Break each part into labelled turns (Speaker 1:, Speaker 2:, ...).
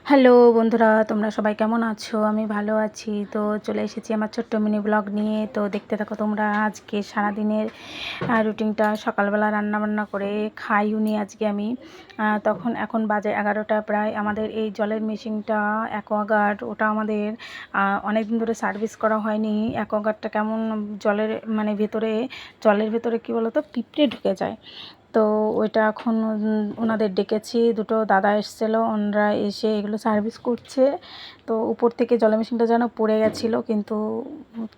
Speaker 1: Hello বন্ধুরা, তোমরা সবাই কেমন আছো? আমি ভালো আছি। তো চলে এসেছি আমার ছোট্ট মিনি ব্লগ নিয়ে। তো দেখতে থাকো তোমরা আজকে সারাদিনের রুটিনটা। সকালবেলা রান্নাবান্না করে খাইও নি আজকে আমি। তখন এখন বাজে 11টা প্রায়। আমাদের এই জলের মেশিনটা অ্যাকোয়াগার্ড, ওটা আমাদের অনেক দিন ধরে সার্ভিস করা হয়নি। অ্যাকোয়াগার্ডটা কেমন জলের মানে জলের ভেতরে কী বলো তো, পিঁপড়ে ঢুকে যায়। তো ওইটা এখন ওনাদের ডেকেছি, দুটো দাদা এসেছিলো, ওনারা এসে এগুলো সার্ভিস করছে। তো উপর থেকে জলের মেশিনটা যেন পড়ে গেছিলো, কিন্তু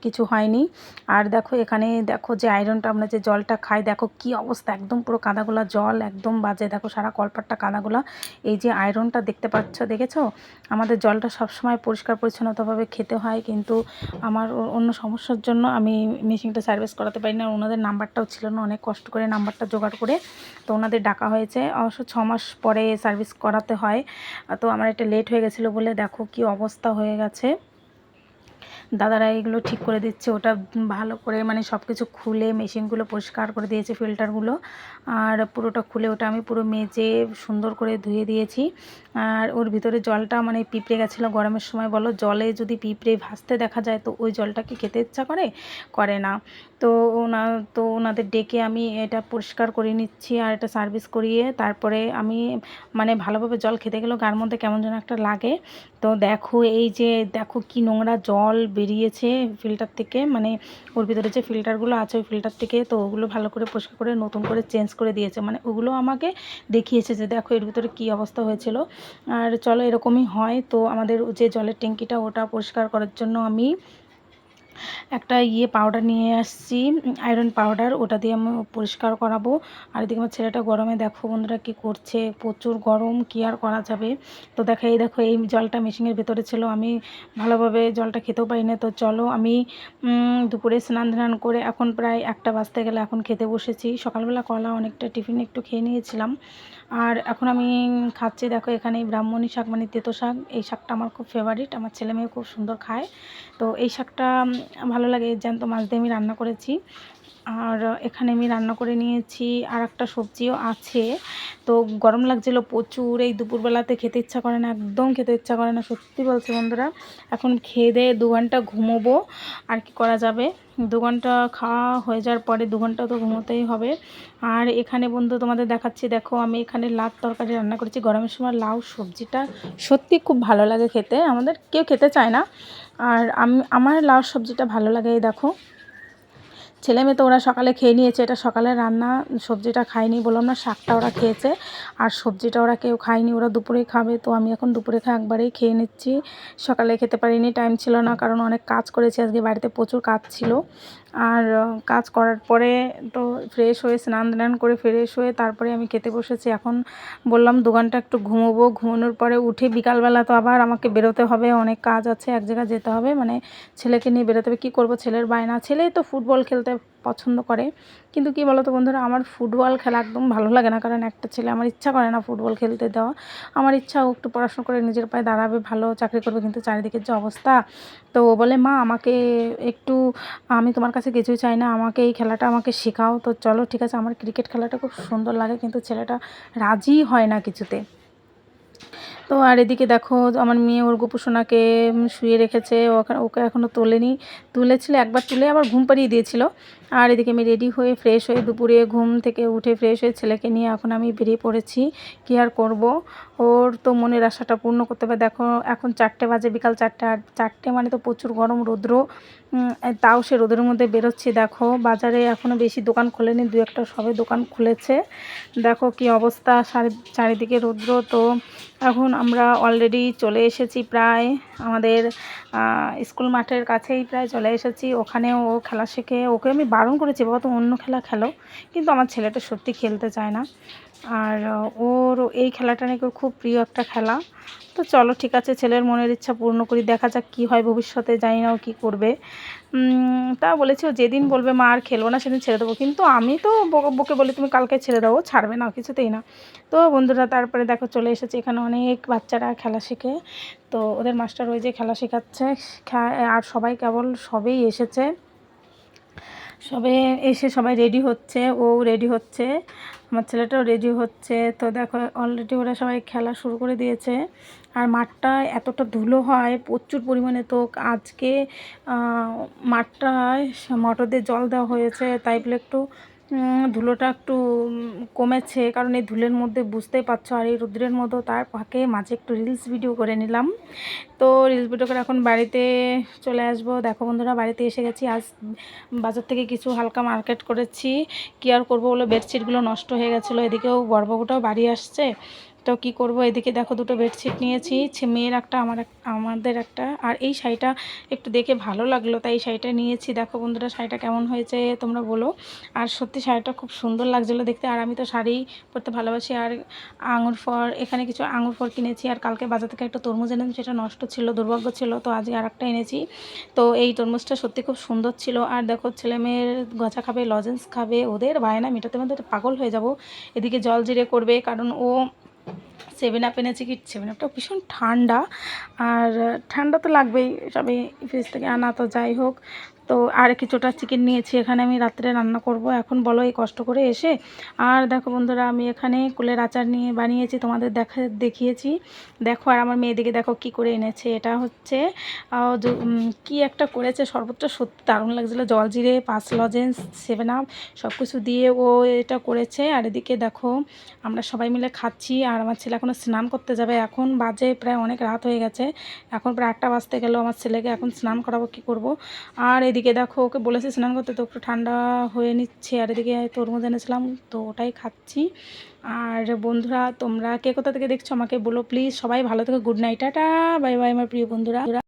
Speaker 1: কিছু হয়নি। আর দেখো এখানে দেখো যে আয়রনটা, আমরা যে জলটা খাই, দেখো কি অবস্থা, একদম পুরো কাদাগোলা জল, একদম বাজে। দেখো সারা কলপাটটা কাদাগোলা। এই যে আয়রনটা দেখতে পাচ্ছ, দেখেছো? আমাদের জলটা সবসময় পরিষ্কার পরিচ্ছন্নতাভাবে খেতে হয়, কিন্তু আমার অন্য সমস্যার জন্য আমি মেশিনটা সার্ভিস করাতে পারি না। ওনাদের নাম্বারটাও ছিল না, অনেক কষ্ট করে নাম্বারটা জোগাড় করে তো ওনাদের ডাকা হয়েছে। অবশ্য 6 মাস পরে সার্ভিস করাতে হয়। তো আমার একটা লেট হয়ে গেছিলো বলে দেখো কি অবস্থা হয়ে গেছে। দাদারা এগুলো ঠিক করে দিচ্ছে, ওটা ভালো করে মানে সব কিছু খুলে মেশিনগুলো পরিষ্কার করে দিয়েছে, ফিল্টারগুলো। আর পুরোটা খুলে ওটা আমি পুরো মেজে সুন্দর করে ধুয়ে দিয়েছি। আর ওর ভিতরে জলটা মানে পিঁপড়ে গেছিলো গরমের সময়। বলো, জলে যদি পিঁপড়ে ভাসতে দেখা যায় তো ওই জলটা কি খেতে ইচ্ছা করে না। তো ওনাদের ডেকে আমি এটা পরিষ্কার করে নিচ্ছি, আর এটা সার্ভিস করিয়ে তারপরে আমি মানে ভালোভাবে জল খেতে গেলেও গার মধ্যে কেমন যেন একটা লাগে। তো দেখো এই যে দেখো কি নোংরা জল বেরিয়েছে ফিল্টার থেকে, মানে ওর ভিতরে যে ফিল্টারগুলো আছে ওই ফিল্টার থেকে। তো ওগুলো ভালো করে পরিষ্কার করে নতুন করে চেঞ্জ করে দিয়েছে, মানে ওগুলো আমাকে দেখিয়েছে যে দেখো এর ভিতরে কী অবস্থা হয়েছিল। আর চলো, এরকমই হয়। তো আমাদের যে জলের ট্যাঙ্কিটা, ওটা পরিষ্কার করার জন্য আমি একটা পাউডার নিয়ে আসছি, আয়রন পাউডার, ওটা দিয়ে আমি পরিষ্কার করাবো। আর এদিকে আমার ছেলেটা গরমে দেখো বন্ধুরা কী করছে, প্রচুর গরম, কী আর করা যাবে। তো দেখো এই জলটা মেশিনের ভেতরে ছিল, আমি ভালোভাবে জলটা খেতেও পারি না। তো চলো, আমি দুপুরে স্নান করে এখন প্রায় 1টা বাজতে গেলে এখন খেতে বসেছি। সকালবেলা কলা অনেকটা টিফিন একটু খেয়ে নিয়েছিলাম। আর এখন আমি খাচ্ছি। দেখো এখানে ব্রাহ্মণী শাক মানে তেতো শাক, এই শাকটা আমার খুব ফেভারিট, আমার ছেলে মেয়ে খুব সুন্দর খায়। তো এই শাকটা ভালো লাগে। জ্যান্ত মাছ দিয়ে আমি রান্না করেছি। আর এখানে আমি রান্না করে নিয়েছি, আর একটা সবজিও আছে। তো গরম লাগছিল প্রচুর, এই দুপুরবেলাতে খেতে ইচ্ছা করে না, একদম খেতে ইচ্ছা করে না, সত্যি বলছি বন্ধুরা। এখন খেয়ে দিয়ে 2 ঘন্টা ঘুমোবো, আর কি করা যাবে। 2 ঘন্টা খাওয়া হয়ে যাওয়ার পরে 2 ঘন্টা তো ঘুমোতেই হবে। আর এখানে বন্ধু তোমাদের দেখাচ্ছি, দেখো আমি এখানে লাউ তরকারি রান্না করেছি। গরমের সময় লাউ সবজিটা সত্যি খুব ভালো লাগে খেতে, আমাদের কেউ খেতে চায় না, আর আমার লাউ সবজিটা ভালো লাগে। এই দেখো ছেলে মেয়ে তো ওরা সকালে খেয়ে নিয়েছে, এটা সকালের রান্না, সবজিটা খায়নি, বললাম না, শাকটা ওরা খেয়েছে আর সবজিটা ওরা কেউ খায়নি, ওরা দুপুরে খাবে। তো আমি এখন দুপুরে একবারেই খেয়ে নিচ্ছি। সকালে খেতে পারিনি, টাইম ছিল না, কারণ অনেক কাজ করেছি আজকে, বাড়িতে প্রচুর কাজ ছিল। আর কাজ করার পরে তো ফ্রেশ হয়ে স্নান করে ফ্রেশ হয়ে তারপরে আমি খেতে বসেছি। এখন বললাম 2 ঘন্টা একটু ঘুমোবো, ঘুমানোর পরে উঠে বিকালবেলা তো আবার আমাকে বেরোতে হবে, অনেক কাজ আছে, এক জায়গায় যেতে হবে, মানে ছেলেকে নিয়ে বেরোতে হবে। কী করবো, ছেলের বায়না, ছেলেই তো ফুটবল খেলতে পছন্দ করে। কিন্তু কি বলো তো বন্ধুরা, আমার ফুটবল খেলা একদম ভালো লাগে না, কারণ একটা ছেলে, আমার ইচ্ছা করে না ফুটবল খেলতে দেওয়া। আমার ইচ্ছা ও একটু পড়াশোনা করে নিজের পায়ে দাঁড়াবে, ভালো চাকরি করবে, কিন্তু চারিদিকের যে অবস্থা। তো ও বলে, মা আমাকে একটু, আমি তোমার কাছে কিছুই চাই না, আমাকে এই খেলাটা আমাকে শেখাও। তো চলো ঠিক আছে, আমার ক্রিকেট খেলাটা খুব সুন্দর লাগে, কিন্তু ছেলেটা রাজি হয় না কিছুতে। তো আর এদিকে দেখো আমার মেয়ে ওর গোপুসোনাকে শুয়ে রেখেছে, ওকে এখনও তোলেনি, তুলেছিল একবার, তুলে আবার ঘুম পাড়িয়ে দিয়েছিল। আর এদিকে আমি রেডি হয়ে ফ্রেশ হয়ে দুপুরে ঘুম থেকে উঠে ফ্রেশ হয়ে ছেলেকে নিয়ে এখন আমি বেরিয়ে পড়েছি। কী আর করব, ওর তো মনের আশাটা পূর্ণ করতে হবে। দেখো এখন 4টে বাজে, বিকাল 4টে, আর 4টে মানে তো প্রচুর গরম, রৌদ্র, তাও সে রোদের মধ্যে বেরোচ্ছি। দেখো বাজারে এখনও বেশি দোকান খোলেনি, 2-1টা সবে দোকান খুলেছে। দেখো কি অবস্থা, চারিদিকে রৌদ্র। তো এখন আমরা অলরেডি চলে এসেছি প্রায় আমাদের স্কুল মাঠের কাছেই প্রায় চলে এসেছি। ওখানেও ও খেলা শেখে, ওকে আমি বারণ করেছি, বাবা তো অন্য খেলা খেলো, কিন্তু আমার ছেলেটা সত্যি খেলতে চায় না। আর ওর এই খেলাটা নাকি খুব প্রিয় একটা খেলা। তো চলো ঠিক আছে, ছেলের মনের ইচ্ছা পূর্ণ করি, দেখা যাক কী হয় ভবিষ্যতে, জানি না ও কী করবে। তা বলেছি, ও যেদিন বলবে মা আর খেলবো না সেদিন ছেড়ে দেবো, কিন্তু আমি তো বকে বলি তুমি কালকে ছেড়ে দাও, ছাড়বে না কিছুতেই না। তো বন্ধুরা তারপরে দেখো চলে এসেছি, এখানে অনেক বাচ্চারা খেলা শেখে। তো ওদের মাস্টার ওই যে খেলা শেখাচ্ছে, আর সবাই কেবল সবেই এসেছে। সবে এসে সবাই রেডি হচ্ছে, ও রেডি হচ্ছে, আমার ছেলেটাও রেডি হচ্ছে। তো দেখো অলরেডি ওরা সবাই খেলা শুরু করে দিয়েছে। আর মাঠটা এতটা ধুলো হয় প্রচুর পরিমাণে, তো আজকে মাঠটায় মোটর দিয়ে জল দেওয়া হয়েছে, তাই বলে একটু ধুলোটা একটু কমেছে, কারণ এই ধুলের মধ্যে বুঝতেই পারছো, আর এই রোদ্রের মধ্যে তার ফাঁকে মাঝে একটু রিলস ভিডিও করে নিলাম। তো রিলস ভিডিও করে এখন বাড়িতে চলে আসবো। দেখো বন্ধুরা, বাড়িতে এসে গেছি। আজ বাজার থেকে কিছু হালকা মার্কেট করেছি, কি আর করবো বলে, বেডশিটগুলো নষ্ট হয়ে গেছিলো। এদিকেও বড়বাবুটাও বাড়ি আসছে, তো কি করব, এদিকে দেখো দুটো বেডশিট নিয়েছি, মেয়ের একটা, আমাদের একটা। আর এই শাড়িটা একটু দেখে ভালো লাগলো, তাই এই শাড়িটা নিয়েছি। দেখো বন্ধুরা, শাড়িটা কেমন হয়েছে তোমরা বলো। আর সত্যি শাড়িটা খুব সুন্দর লাগছিলো দেখতে, আর আমি তো শাড়ি পরতে ভালোবাসি। আর আঙুর ফল, এখানে কিছু আঙুর ফল কিনেছি। আর কালকে বাজার থেকে একটা তরমুজ এনেছি, সেটা নষ্ট ছিল, দুর্ভাগ্য ছিল, তো আজকে আর একটা এনেছি। তো এই তরমুজটা সত্যি খুব সুন্দর ছিল। আর দেখো ছেলে মেয়ের গজা খাবে, লজেন্স খাবে, ওদের বায়না মেটাতে মেটাতে পাগল হয়ে যাব। এদিকে জল জিরে করবে, কারণ ও 7 আপ এনেছি, কি 7 আপটাও ভীষণ ঠান্ডা, আর ঠান্ডা তো লাগবেই, সবে ফ্রিজ থেকে আনা, তো যাই হোক। তো আর কিছুটা চিকেন নিয়েছি, এখানে আমি রাত্রে রান্না করব। এখন বলো, এই কষ্ট করে এসে। আর দেখো বন্ধুরা, আমি এখানে কুলের আচার নিয়ে বানিয়েছি, তোমাদের দেখিয়েছি। দেখো, আর আমার মেয়েদিকে দেখো কি করে এনেছে, এটা হচ্ছে কি একটা করেছে, শরবতটা সত্যি দারুণ লাগছিলো, জলজিরে, 5 লজেন্স, 7 আপ সব কিছু দিয়ে ও এটা করেছে। আর এদিকে দেখো আমরা সবাই মিলে খাচ্ছি। আর আমার ছেলে এখনও স্নান করতে যাবে, এখন বাজে প্রায় অনেক রাত হয়ে গেছে, এখন প্রায় 8টা বাজতে গেল। আমার ছেলেকে এখন স্নান করাবো, কি করব। আর এদিকে দেখো, ওকে বলেছি স্নান করতে, তো একটু ঠান্ডা হয়ে নিচ্ছে। আর এদিকে তরমুজ এনেছিলাম, তো ওটাই খাচ্ছি। আর বন্ধুরা, তোমরা কে কোথা থেকে দেখছো আমাকে বলো প্লিজ। সবাই ভালো থেকো, good night, tata, bye bye আমার প্রিয় বন্ধুরা।